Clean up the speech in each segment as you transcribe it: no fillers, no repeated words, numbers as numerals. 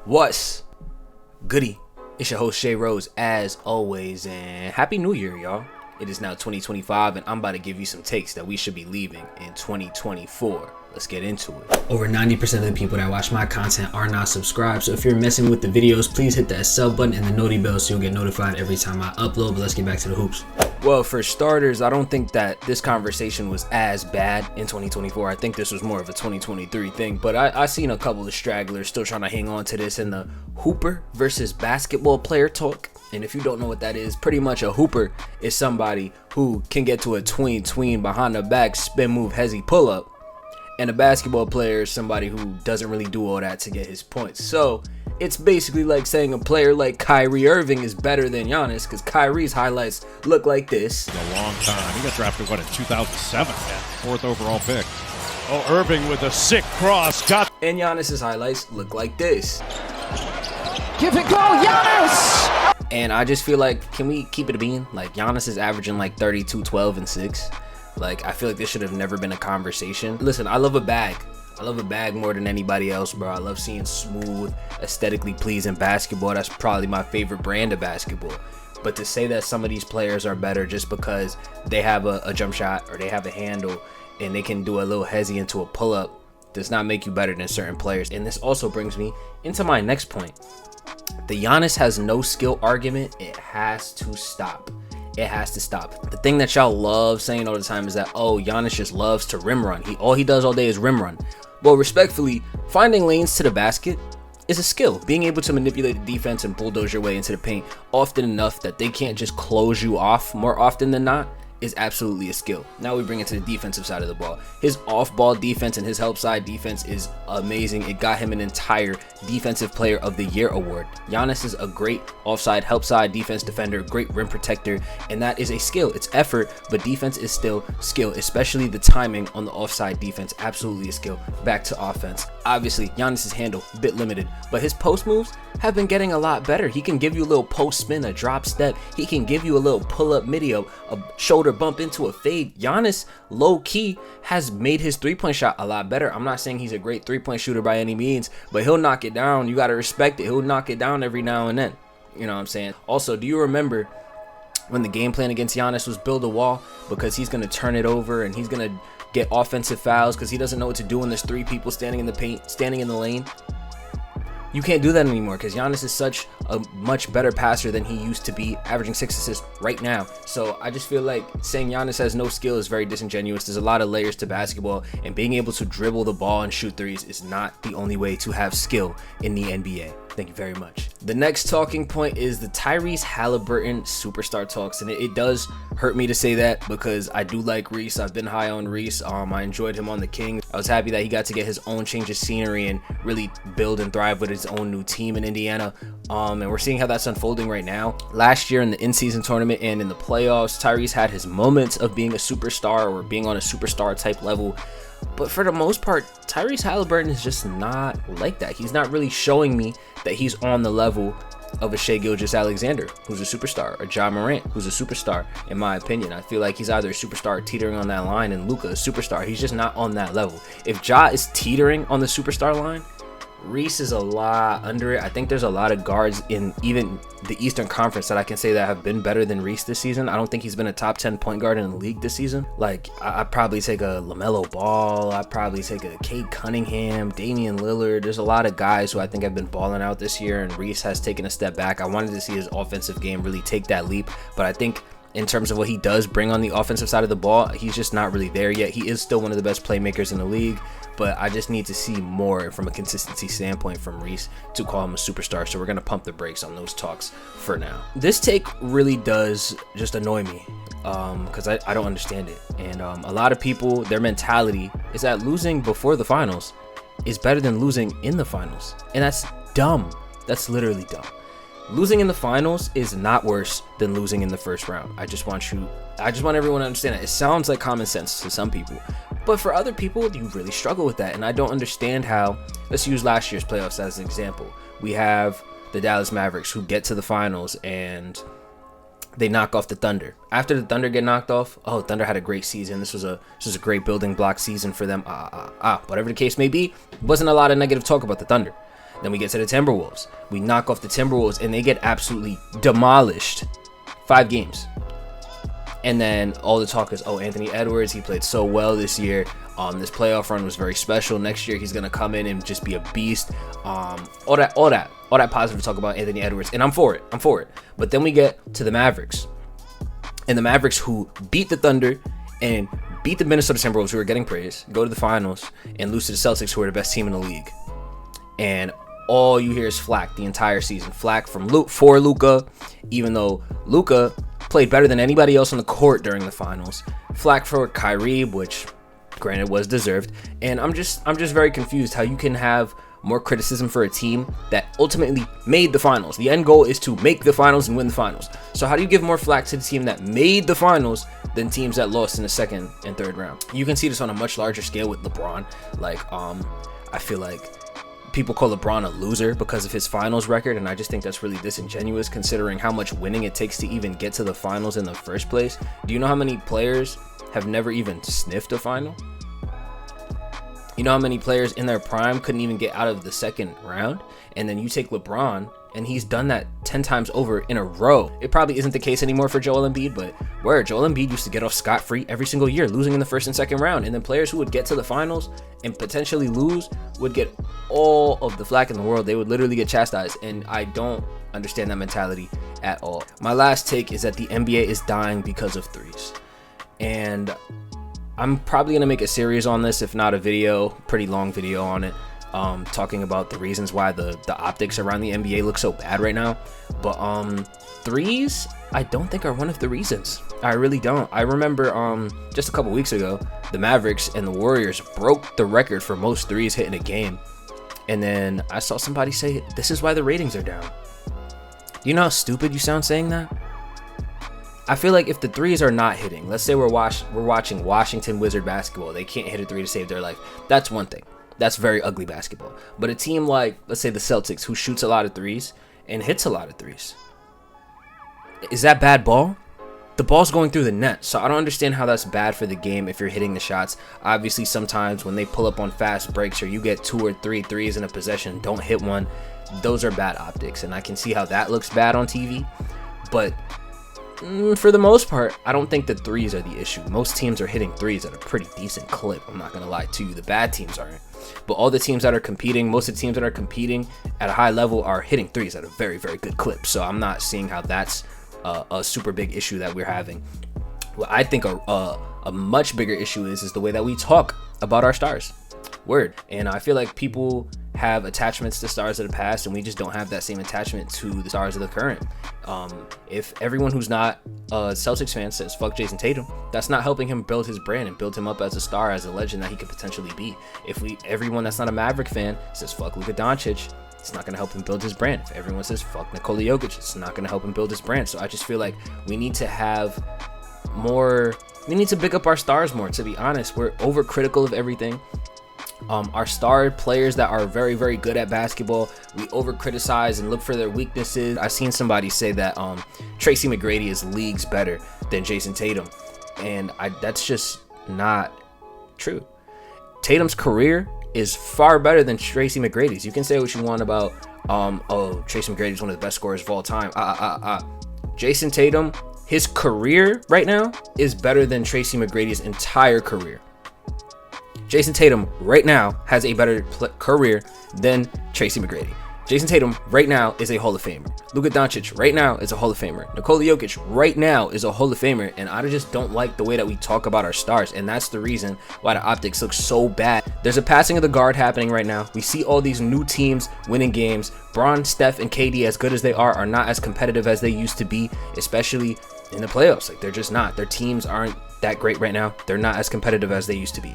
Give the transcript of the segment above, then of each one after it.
What's goody? It's your host Shay Rose as always, and happy new year, y'all. It is now 2025 and I'm about to give you some takes that we should be leaving in 2024. Let's get into it. Over 90% of the people that watch my content are not subscribed, so if you're messing with the videos, please hit that sub button and the noti bell so you'll get notified every time I upload. But let's get back to the hoops. Well, for starters, I don't think that this conversation was as bad in 2024. I think this was more of a 2023 thing, but I seen a couple of stragglers still trying to hang on to this in the hooper versus basketball player talk. And if you don't know what that is, pretty much a hooper is somebody who can get to a tween behind the back, spin move, hezzy pull up. And a basketball player is somebody who doesn't really do all that to get his points. So it's basically like saying a player like Kyrie Irving is better than Giannis because Kyrie's highlights look like this. A long time. He got drafted, in 2007? Fourth overall pick. Oh, Irving with a sick cross. And Giannis's highlights look like this. Give it go, Giannis! And I just feel like, can we keep it a bean? Like, Giannis is averaging like 32, 12, and 6. Like, I feel like this should have never been a conversation. Listen, I love a bag. I love a bag more than anybody else, bro. I love seeing smooth, aesthetically pleasing basketball. That's probably my favorite brand of basketball. But to say that some of these players are better just because they have a jump shot or they have a handle and they can do a little hezzy into a pull-up does not make you better than certain players. And this also brings me into my next point. The Giannis has no skill argument. It has to stop. It has to stop. The thing that y'all love saying all the time is that, oh, Giannis just loves to rim run. All he does all day is rim run. Well, respectfully, finding lanes to the basket is a skill. Being able to manipulate the defense and bulldoze your way into the paint often enough that they can't just close you off more often than not is absolutely a skill. Now we bring it to the defensive side of the ball. His off-ball defense and his help side defense is amazing. It got him an entire Defensive Player of the Year award. Giannis is a great offside help side defense defender, great rim protector, and that is a skill. It's effort, but defense is still skill, especially the timing on the offside defense. Absolutely a skill. Back to offense. Obviously, Giannis's handle, a bit limited, but his post moves have been getting a lot better. He can give you a little post spin, a drop step. He can give you a little pull-up midi, a shoulder bump into a fade. Giannis, low-key, has made his three-point shot a lot better. I'm not saying he's a great three-point shooter by any means, but he'll knock it down. You got to respect it. He'll knock it down every now and then. You know what I'm saying? Also, do you remember when the game plan against Giannis was build a wall? Because he's going to turn it over and he's going to get offensive fouls because he doesn't know what to do when there's three people standing in the paint, standing in the lane. You can't do that anymore because Giannis is such a much better passer than he used to be, averaging 6 assists right now. So I just feel like saying Giannis has no skill is very disingenuous. There's a lot of layers to basketball, and being able to dribble the ball and shoot threes is not the only way to have skill in the NBA. Thank you very much. The next talking point is the Tyrese Halliburton superstar talks, and it does hurt me to say that because I do like Reese. I've been high on Reese. I enjoyed him on the Kings. I was happy that he got to get his own change of scenery and really build and thrive with his own new team in Indiana. And we're seeing how that's unfolding right now. Last year in the in-season tournament and in the playoffs, Tyrese had his moments of being a superstar or being on a superstar type level. But for the most part, Tyrese Halliburton is just not like that. He's not really showing me that he's on the level of a gilgeous-alexander, who's a superstar, or Ja Morant, who's a superstar, in my opinion. I feel like he's either a superstar or teetering on that line, and Luka, a superstar. He's just not on that level. If Ja is teetering on the superstar line, Reese is a lot under it. I think there's a lot of guards in even the Eastern Conference that I can say that have been better than Reese this season. I don't think he's been a top 10 point guard in the league this season. Like, I'd probably take a LaMelo Ball. I'd probably take a Cade Cunningham, Damian Lillard. There's a lot of guys who I think have been balling out this year, and Reese has taken a step back. I wanted to see his offensive game really take that leap, but I think in terms of what he does bring on the offensive side of the ball, he's just not really there yet. He is still one of the best playmakers in the league, but I just need to see more from a consistency standpoint from Reese to call him a superstar. So we're going to pump the brakes on those talks for now. This take really does just annoy me because I don't understand it. And a lot of people, their mentality is that losing before the finals is better than losing in the finals. And that's dumb. That's literally dumb. Losing in the finals is not worse than losing in the first round. I just want everyone to understand that. It sounds like common sense to some people, but for other people, you really struggle with that. And I don't understand how, let's use last year's playoffs as an example. We have the Dallas Mavericks who get to the finals and they knock off the Thunder. After the Thunder get knocked off, oh, Thunder had a great season. This was a great building block season for them. Whatever the case may be, wasn't a lot of negative talk about the Thunder. Then we get to the Timberwolves. We knock off the Timberwolves, and they get absolutely demolished. 5 games. And then all the talk is, oh, Anthony Edwards, he played so well this year. This playoff run was very special. Next year, he's going to come in and just be a beast. All that positive talk about Anthony Edwards. And I'm for it. But then we get to the Mavericks. And the Mavericks, who beat the Thunder and beat the Minnesota Timberwolves, who are getting praise, go to the finals and lose to the Celtics, who are the best team in the league. And all you hear is flack the entire season. Flack for Luka, even though Luka played better than anybody else on the court during the finals. Flack for Kyrie, which granted was deserved. And I'm just very confused how you can have more criticism for a team that ultimately made the finals. The end goal is to make the finals and win the finals. So how do you give more flack to the team that made the finals than teams that lost in the second and third round? You can see this on a much larger scale with LeBron. I feel like people call LeBron a loser because of his finals record, and I just think that's really disingenuous considering how much winning it takes to even get to the finals in the first place. Do you know how many players have never even sniffed a final? You know how many players in their prime couldn't even get out of the second round? And then you take LeBron, and he's done that 10 times over in a row. It probably isn't the case anymore for Joel Embiid, but where Joel Embiid used to get off scot-free every single year, losing in the first and second round. And then players who would get to the finals and potentially lose would get all of the flack in the world. They would literally get chastised, and I don't understand that mentality at all. My last take is that the NBA is dying because of threes. And I'm probably going to make a series on this, if not a video, pretty long video on it, talking about the reasons why the optics around the NBA look so bad right now. But threes, I don't think are one of the reasons. I really don't. I remember just a couple weeks ago, the Mavericks and the Warriors broke the record for most threes hit in a game. And then I saw somebody say, this is why the ratings are down. Do you know how stupid you sound saying that? I feel like if the threes are not hitting, let's say we're watching Washington Wizard basketball, they can't hit a three to save their life. That's one thing. That's very ugly basketball. But a team like, let's say the Celtics, who shoots a lot of threes and hits a lot of threes, is that bad ball? The ball's going through the net, so I don't understand how that's bad for the game if you're hitting the shots. Obviously, sometimes when they pull up on fast breaks or you get 2 or 3 threes in a possession, don't hit one, those are bad optics, and I can see how that looks bad on TV. But for the most part, I don't think the threes are the issue. Most teams are hitting threes at a pretty decent clip. I'm not going to lie to you. The bad teams aren't. But all the teams that are competing, most of the teams that are competing at a high level are hitting threes at a very, very good clip. So I'm not seeing how that's a super big issue that we're having. What I think a much bigger issue is the way that we talk about our stars. Word. And I feel like people have attachments to stars of the past, and we just don't have that same attachment to the stars of the current. If everyone who's not a Celtics fan says fuck Jason Tatum, that's not helping him build his brand and build him up as a star, as a legend that he could potentially be. If everyone that's not a Maverick fan says fuck Luka Doncic, it's not going to help him build his brand. If everyone says fuck Nikola Jokic, it's not going to help him build his brand. So I just feel like we need to have more, we need to pick up our stars more, to be honest. We're overcritical of everything. Our star players that are very, very good at basketball, we over criticize and look for their weaknesses. I've seen somebody say that Tracy McGrady is leagues better than Jason Tatum, and that's just not true. Tatum's career is far better than Tracy McGrady's. You can say what you want about Tracy McGrady is one of the best scorers of all time. Jason Tatum, his career right now is better than Tracy McGrady's entire career. Jason Tatum right now has a better career than Tracy McGrady. Jason Tatum right now is a Hall of Famer. Luka Doncic right now is a Hall of Famer. Nikola Jokic right now is a Hall of Famer. And I just don't like the way that we talk about our stars. And that's the reason why the optics look so bad. There's a passing of the guard happening right now. We see all these new teams winning games. Bron, Steph, and KD, as good as they are not as competitive as they used to be, especially in the playoffs. Like, they're just not. Their teams aren't that great right now. They're not as competitive as they used to be.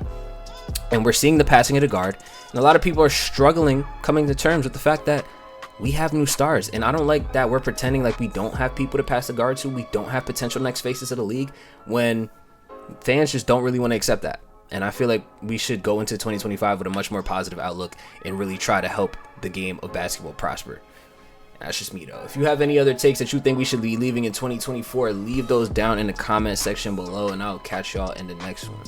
And we're seeing the passing of the guard. And a lot of people are struggling coming to terms with the fact that we have new stars. And I don't like that we're pretending like we don't have people to pass the guard to. We don't have potential next faces of the league, when fans just don't really want to accept that. And I feel like we should go into 2025 with a much more positive outlook and really try to help the game of basketball prosper. That's just me, though. If you have any other takes that you think we should be leaving in 2024, leave those down in the comment section below, and I'll catch y'all in the next one.